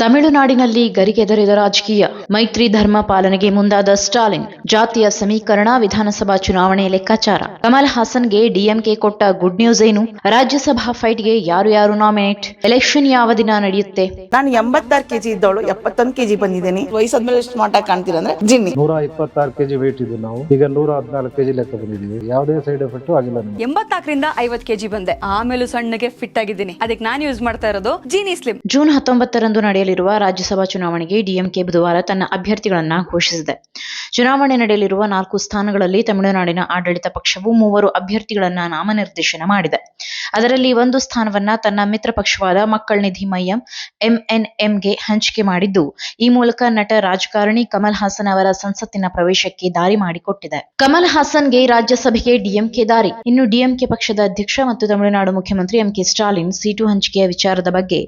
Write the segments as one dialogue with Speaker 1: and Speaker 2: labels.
Speaker 1: ತಮಿಳುನಾಡಿನಲ್ಲಿ ಗರಿಗೆದರಿದ ರಾಜಕೀಯ, ಮೈತ್ರಿ ಧರ್ಮ ಪಾಲನೆಗೆ ಮುಂದಾದ ಸ್ಟಾಲಿನ್, ಜಾತಿಯ ಸಮೀಕರಣ, ವಿಧಾನಸಭಾ ಚುನಾವಣೆ ಲೆಕ್ಕಾಚಾರ. ಕಮಲ್ ಹಾಸನ್ಗೆ ಡಿಎಂಕೆ ಕೊಟ್ಟ ಗುಡ್ ನ್ಯೂಸ್ ಏನು? ರಾಜ್ಯಸಭಾ ಫೈಟ್ಗೆ ಯಾರು ನಾಮಿನೇಟ್? ಎಲೆಕ್ಷನ್ ಯಾವ ದಿನ ನಡೆಯುತ್ತೆ?
Speaker 2: ನಾನು 86 kg ಇದ್ದವಳು 71 kg ಬಂದಿದ್ದೀನಿ. ವಯಸ್ಸಾದ್ಮೇಲೆ ಸ್ಮಾರ್ಟ್ ಆಗಿ ಕಾಣ್ತೀರಾ ಅಂದ್ರೆ ಜಿನ್ನಿ.
Speaker 3: 126 kg ವೇಟ್ ಇದ್ದು ನಾವು ಈಗ 114 kg ಲೆಕ್ಕ ಬಂದಿದ್ದೀವಿ. ಯಾವುದೇ ಸೈಡ್ ಎಫೆಕ್ಟ್ ಆಗಿಲ್ಲ.
Speaker 4: 84ರಿಂದ 50 kg ಬಂದೆ. ಆಮೇಲೆ ಸಣ್ಣಗೆ ಫಿಟ್ ಆಗಿದ್ದೀನಿ. ಅದಕ್ಕೆ ನಾನು ಯೂಸ್ ಮಾಡ್ತಾ ಇರೋದು ಜೀನಿ ಸ್ಲಿಮ್.
Speaker 1: ಜೂನ್ 19ರಂದು ನಡೆಯಲಿರುವ ರಾಜ್ಯಸಭಾ ಚುನಾವಣೆಗೆ ಡಿಎಂಕೆ ಬುಧವಾರ ತನ್ನ ಅಭ್ಯರ್ಥಿಗಳನ್ನ ಘೋಷಿಸಿದೆ. ಚುನಾವಣೆ ನಡೆಯಲಿರುವ 4 ಸ್ಥಾನಗಳಲ್ಲಿ ತಮಿಳುನಾಡಿನ ಆಡಳಿತ ಪಕ್ಷವು 3 ಅಭ್ಯರ್ಥಿಗಳನ್ನ ನಾಮನಿರ್ದೇಶನ ಮಾಡಿದೆ. ಅದರಲ್ಲಿ 1 ಸ್ಥಾನವನ್ನ ತನ್ನ ಮಿತ್ರ ಪಕ್ಷವಾದ ಮಕ್ಕಳ ನಿಧಿ ಮಯ್ಯಂ ಎಂಎನ್ಎಂಗೆ ಹಂಚಿಕೆ ಮಾಡಿದ್ದು, ಈ ಮೂಲಕ ನಟ ರಾಜಕಾರಣಿ ಕಮಲ್ ಹಾಸನ್ ಅವರ ಸಂಸತ್ತಿನ ಪ್ರವೇಶಕ್ಕೆ ದಾರಿ ಮಾಡಿಕೊಟ್ಟಿದೆ. ಕಮಲ್ ಹಾಸನ್ಗೆ ರಾಜ್ಯಸಭೆಗೆ ಡಿಎಂಕೆ ದಾರಿ. ಇನ್ನು ಡಿಎಂಕೆ ಪಕ್ಷದ ಅಧ್ಯಕ್ಷ ಮತ್ತು ತಮಿಳುನಾಡು ಮುಖ್ಯಮಂತ್ರಿ ಎಂಕೆ ಸ್ಟಾಲಿನ್ ಸೀಟು ಹಂಚಿಕೆಯ ವಿಚಾರದ ಬಗ್ಗೆ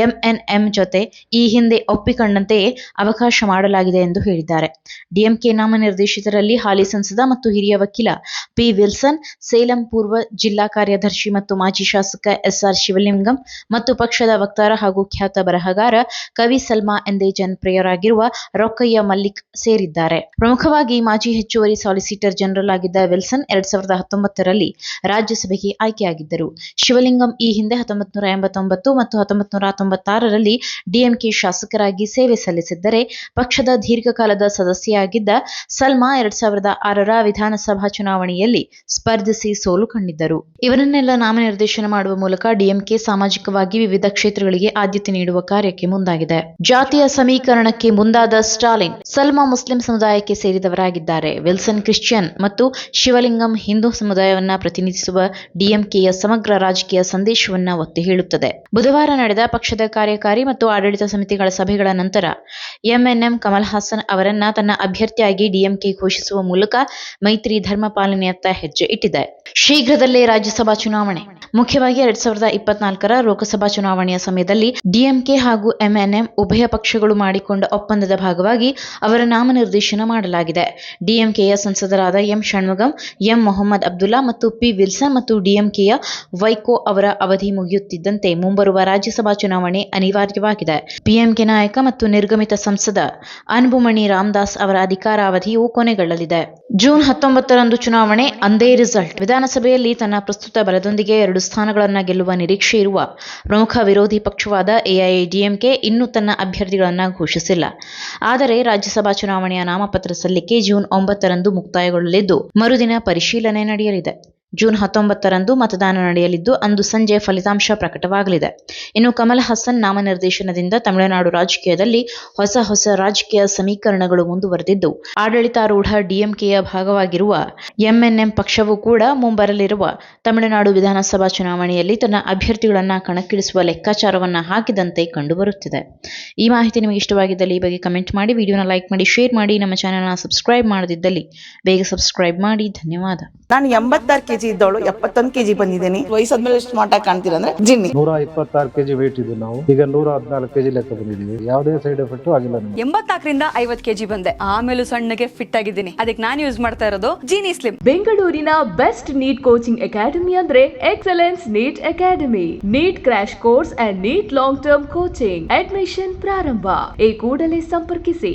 Speaker 1: ಎಂಎನ್ಎಂ ಜೊತೆ ಈ ಹಿಂದೆ ಒಪ್ಪಿಕೊಂಡಂತೆಯೇ ಅವಕಾಶ ಮಾಡಲಾಗಿದೆ ಎಂದು ಹೇಳಿದ್ದಾರೆ. ಡಿಎಂಕೆ ನಾಮನಿರ್ದೇಶಿತರಲ್ಲಿ ಹಾಲಿ ಸಂಸದ ಮತ್ತು ಹಿರಿಯ ವಕೀಲ ಪಿ ವಿಲ್ಸನ್, ಸೇಲಂ ಪೂರ್ವ ಜಿಲ್ಲಾ ಕಾರ್ಯದರ್ಶಿ ಮತ್ತು ಮಾಜಿ ಶಾಸಕ ಎಸ್ಆರ್ ಶಿವಲಿಂಗಂ ಮತ್ತು ಪಕ್ಷದ ವಕ್ತಾರ ಹಾಗೂ ಖ್ಯಾತ ಬರಹಗಾರ ಕವಿ ಸಲ್ಮಾ ಎಂದೇ ಜನಪ್ರಿಯರಾಗಿರುವ ರೊಕ್ಕಯ್ಯ ಮಲ್ಲಿಕ್ ಸೇರಿದ್ದಾರೆ. ಪ್ರಮುಖವಾಗಿ ಮಾಜಿ ಹೆಚ್ಚುವರಿ ಸಾಲಿಸಿಟರ್ ಜನರಲ್ ಆಗಿದ್ದ ವಿಲ್ಸನ್ 2019ರಲ್ಲಿ ರಾಜ್ಯಸಭೆಗೆ ಆಯ್ಕೆಯಾಗಿದ್ದರು. ಶಿವಲಿಂಗಂ ಈ ಹಿಂದೆ 1989 ಮತ್ತು 1996ರಲ್ಲಿ ಡಿಎಂಕೆ ಶಾಸಕರಾಗಿ ಸೇವೆ ಸಲ್ಲಿಸಿದ್ದರೆ, ಪಕ್ಷದ ದೀರ್ಘಕಾಲದ ಸದಸ್ಯೆಯಾಗಿದ್ದ ಸಲ್ಮಾ 2006ರ ವಿಧಾನಸಭಾ ಚುನಾವಣೆಯಲ್ಲಿ ಸ್ಪರ್ಧಿಸಿ ಸೋಲು ಕಂಡಿದ್ದರು. ಇವರನ್ನೆಲ್ಲ ನಾಮನಿರ್ದೇಶನ ಮಾಡುವ ಮೂಲಕ ಡಿಎಂಕೆ ಸಾಮಾಜಿಕವಾಗಿ ವಿವಿಧ ಕ್ಷೇತ್ರಗಳಿಗೆ ಆದ್ಯತೆ ನೀಡುವ ಕಾರ್ಯಕ್ಕೆ ಮುಂದಾಗಿದೆ. ಜಾತಿಯ ಸಮೀಕರಣಕ್ಕೆ ಮುಂದಾದ ಸ್ಟಾಲಿನ್. ಸಲ್ಮಾ ಮುಸ್ಲಿಂ ಸಮುದಾಯಕ್ಕೆ ಸೇರಿದವರಾಗಿದ್ದಾರೆ. ವಿಲ್ಸನ್ ಕ್ರಿಶ್ಚಿಯನ್ ಮತ್ತು ಶಿವಲಿಂಗಂ ಹಿಂದೂ ಸಮುದಾಯವನ್ನ ಪ್ರತಿನಿಧಿಸುವ ಡಿಎಂಕೆಯ ಸಮಗ್ರ ರಾಜಕೀಯ ಸಂದೇಶವನ್ನ ಒತ್ತಿ ಹೇಳುತ್ತದೆ. ಬುಧವಾರ ನಡೆದ ಪಕ್ಷದ ಕಾರ್ಯಕಾರಿ ಮತ್ತು ಆಡಳಿತ ಸಮಿತಿಗಳ ಸಭೆಗಳ ನಂತರ ಎಂಎನ್ಎಂ ಕಮಲ್ ಹಾಸನ್ ಅವರನ್ನ ತನ್ನ ಅಭ್ಯರ್ಥಿಯಾಗಿ ಡಿಎಂಕೆ ಘೋಷಿಸುವ ಮೂಲಕ ಮೈತ್ರಿ ಧರ್ಮ ಪಾಲನೆಯತ್ತ ಹೆಜ್ಜೆ ಇಟ್ಟಿದೆ. ಶೀಘ್ರದಲ್ಲೇ ರಾಜ್ಯಸಭಾ ಚುನಾವಣೆ. ಮುಖ್ಯವಾಗಿ 2024ರ ಲೋಕಸಭಾ ಚುನಾವಣೆಯ ಸಮಯದಲ್ಲಿ ಡಿಎಂಕೆ ಹಾಗೂ ಎಂಎನ್ಎಂ ಉಭಯ ಪಕ್ಷಗಳು ಮಾಡಿಕೊಂಡ ಒಪ್ಪಂದದ ಭಾಗವಾಗಿ ಅವರ ನಾಮನಿರ್ದೇಶನ ಮಾಡಲಾಗಿದೆ. ಡಿಎಂಕೆಯ ಸಂಸದರಾದ ಎಂ ಷಣ್ಮುಗಂ, ಎಂ ಮೊಹಮ್ಮದ್ ಅಬ್ದುಲ್ಲಾ ಮತ್ತು ಪಿ ವಿಲ್ಸನ್ ಮತ್ತು ಡಿಎಂಕೆಯ ವೈಕೋ ಅವರ ಅವಧಿ ಮುಗಿಯುತ್ತಿದ್ದಂತೆ ಮುಂಬರುವ ರಾಜ್ಯಸಭಾ ಚುನಾವಣೆ ಅನಿವಾರ್ಯವಾಗಿದೆ. ಪಿಎಂಕೆ ನಾಯಕ ಮತ್ತು ನಿರ್ಗಮಿತ ಸಂಸದ ಅನ್ಬುಮಣಿ ರಾಮದಾಸ್ ಅವರ ಅಧಿಕಾರಾವಧಿಯು ಕೊನೆಗೊಳ್ಳಲಿದೆ. ಜೂನ್ 19ರಂದು ಚುನಾವಣೆ, ಅಂದೇ ರಿಸಲ್ಟ್. ವಿಧಾನಸಭೆಯಲ್ಲಿ ತನ್ನ ಪ್ರಸ್ತುತ ಬಲದೊಂದಿಗೆ 2 ಸ್ಥಾನಗಳನ್ನು ಗೆಲ್ಲುವ ನಿರೀಕ್ಷೆ ಇರುವ ಪ್ರಮುಖ ವಿರೋಧಿ ಪಕ್ಷವಾದ ಎಐಎಡಿಎಂಕೆ ಇನ್ನೂ ತನ್ನ ಅಭ್ಯರ್ಥಿಗಳನ್ನು ಘೋಷಿಸಿಲ್ಲ. ಆದರೆ ರಾಜ್ಯಸಭಾ ಚುನಾವಣೆಯ ನಾಮಪತ್ರ ಸಲ್ಲಿಕೆ ಜೂನ್ 9ರಂದು ಮುಕ್ತಾಯಗೊಳ್ಳಲಿದ್ದು, ಮರುದಿನ ಪರಿಶೀಲನೆ ನಡೆಯಲಿದೆ. ಜೂನ್ 19ರಂದು ಮತದಾನ ನಡೆಯಲಿದ್ದು, ಅಂದು ಸಂಜೆ ಫಲಿತಾಂಶ ಪ್ರಕಟವಾಗಲಿದೆ. ಇನ್ನು ಕಮಲ್ ಹಾಸನ್ ನಾಮನಿರ್ದೇಶನದಿಂದ ತಮಿಳುನಾಡು ರಾಜಕೀಯದಲ್ಲಿ ಹೊಸ ರಾಜಕೀಯ ಸಮೀಕರಣಗಳು ಮುಂದುವರೆದಿದ್ದು, ಆಡಳಿತಾರೂಢ ಡಿಎಂಕೆಯ ಭಾಗವಾಗಿರುವ ಎಂಎನ್ಎಂ ಪಕ್ಷವು ಕೂಡ ಮುಂಬರಲಿರುವ ತಮಿಳುನಾಡು ವಿಧಾನಸಭಾ ಚುನಾವಣೆಯಲ್ಲಿ ತನ್ನ ಅಭ್ಯರ್ಥಿಗಳನ್ನು ಕಣಕ್ಕಿಳಿಸುವ ಲೆಕ್ಕಾಚಾರವನ್ನ ಹಾಕಿದಂತೆ ಕಂಡುಬರುತ್ತಿದೆ. ಈ ಮಾಹಿತಿ ನಿಮಗೆ ಇಷ್ಟವಾಗಿದ್ದಲ್ಲಿ ಈ ಬಗ್ಗೆ ಕಮೆಂಟ್ ಮಾಡಿ, ವಿಡಿಯೋನ ಲೈಕ್ ಮಾಡಿ, ಶೇರ್ ಮಾಡಿ. ನಮ್ಮ ಚಾನೆಲ್ನ ಸಬ್ಸ್ಕ್ರೈಬ್ ಮಾಡದಿದ್ದಲ್ಲಿ ಬೇಗ ಸಬ್ಸ್ಕ್ರೈಬ್ ಮಾಡಿ. ಧನ್ಯವಾದ.
Speaker 2: ನಾನು 86 kg ಇದ್ದವಳು 71 kg ಬಂದಿದ್ದೀನಿ. ವಯಸ್ಸಾದ್ಮೇಲೆ ಸ್ಮಾರ್ಟ್ ಆಗಿ ಕಾಣ್ತೀರಾ ಅಂದ್ರೆ ಜಿನ್ನಿ.
Speaker 3: 126 kg ವೇಟ್ ಇದ್ದು ನಾವು ಈಗ 114 kg ಲೆಕ್ಕ ಬಂದಿದ್ದೀವಿ. ಯಾವುದೇ ಸೈಡ್ ಎಫೆಕ್ಟ್ ಆಗಿಲ್ಲ.
Speaker 4: 84ರಿಂದ 50 kg ಬಂದೆ. ಆಮೇಲೆ ಸಣ್ಣಗೆ ಫಿಟ್ ಆಗಿದ್ದೀನಿ. ಅದಕ್ಕೆ ನಾನು ಯೂಸ್ ಮಾಡ್ತಾ ಇರೋದು ಜೀನಿ ಸ್ಲಿಮ್.
Speaker 5: ಬೆಂಗಳೂರಿನ ಬೆಸ್ಟ್ ನೀಟ್ ಕೋಚಿಂಗ್ ಅಕಾಡೆಮಿ ಅಂದ್ರೆ excellence NEET academy. NEET crash course and NEET long term coaching admission ಪ್ರಾರಂಭ. ಈ ಕೂಡಲೇ ಸಂಪರ್ಕಿಸಿ.